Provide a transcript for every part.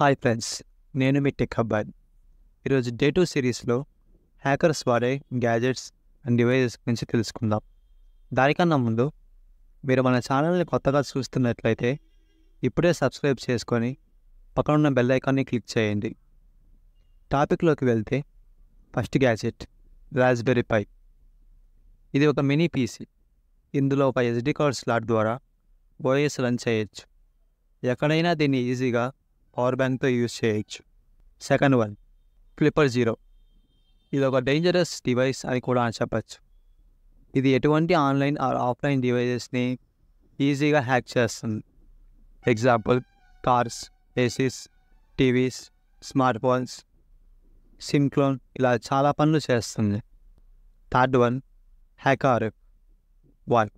Hi friends, నేను మీ tech అబ్బాయి. ఈరోజు డే 2 సిరీస్లో హ్యాకర్స్ వాడే గ్యాజెట్స్ అండ్ డివైజెస్ గురించి తెలుసుకుందాం. దానికన్నా ముందు మీరు మన ఛానల్ని కొత్తగా చూస్తున్నట్లయితే ఇప్పుడే సబ్స్క్రైబ్ చేసుకొని పక్కనున్న బెల్ ఐకాన్ని క్లిక్ చేయండి. టాపిక్లోకి వెళ్తే ఫస్ట్ గ్యాజెట్ రాస్బెర్రీ పై. ఇది ఒక మినీ పీసీ. ఇందులో ఒక SD కార్డ్ స్లాట్ ద్వారా OS రన్ చేయొచ్చు. ఎక్కడైనా దీన్ని ఈజీగా పవర్ బ్యాంక్తో యూజ్ చేయొచ్చు. Second one flipper zero. ఇది ఒక డేంజరస్ డివైస్ అని కూడా చెప్పచ్చు. ఇది ఎటువంటి ఆన్లైన్ ఆర్ ఆఫ్లైన్ డివైజెస్ని ఈజీగా హ్యాక్ చేస్తుంది. Example cars, ACs, TVs, smart phones, SIM clone, ఇలా చాలా పనులు చేస్తుంది. Third one HackRF 1.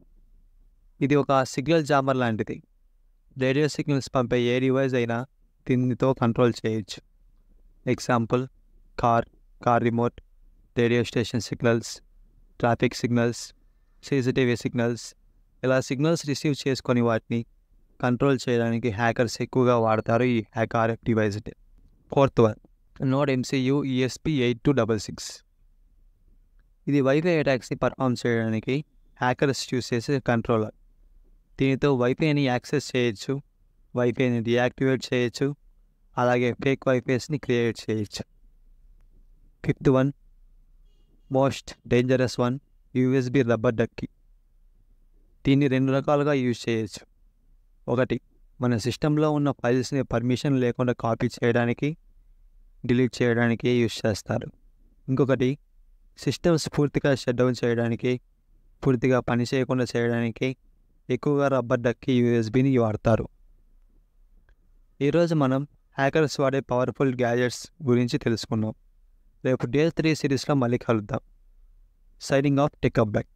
ఇది ఒక సిగ్నల్ జామర్ లాంటిది. రేడియో సిగ్నల్స్ పంపే ఏ డివైస్ అయినా దీనితో కంట్రోల్ చేయొచ్చు. Example car remote, radio station signals, traffic signals, CCTV signals. ఇలా సిగ్నల్స్ రిసీవ్ చేసుకొని వాటిని కంట్రోల్ చేయడానికి హ్యాకర్స్ ఎక్కువగా వాడతారు ఈ హ్యాకర్ఎఫ్ డివైస్ని. Fourth one node MCU ESP8266. ఇది వైఫై అటాక్స్ని పర్ఫామ్ చేయడానికి హ్యాకర్స్ యూస్ చేసే కంట్రోలర్. దీనితో వైఫైని యాక్సెస్ చేయొచ్చు, వైఫైని డియాక్టివేట్ చేయొచ్చు, అలాగే ఫేక్ వైఫైస్ని క్రియేట్ చేయొచ్చు. Fifth one most dangerous one USB rubber ducky. దీన్ని 2 రకాలుగా యూజ్ చేయొచ్చు. ఒకటి, మన సిస్టంలో ఉన్న ఫైల్స్ని పర్మిషన్ లేకుండా కాపీ చేయడానికి, డిలీట్ చేయడానికి యూజ్ చేస్తారు. ఇంకొకటి, సిస్టమ్స్ పూర్తిగా షట్ డౌన్ చేయడానికి, పూర్తిగా పని చేయకుండా చేయడానికి ఎక్కువగా రబ్బర్ డక్కీ USBని వాడతారు. ఈరోజు మనం హ్యాకర్స్ వాడే పవర్ఫుల్ గ్యాజెట్స్ గురించి తెలుసుకున్నాం. రేపు డే 3 సిరీస్లో మళ్ళీ కలుద్దాం. సైనింగ్ ఆఫ్ టెక్ అబ్బాయి.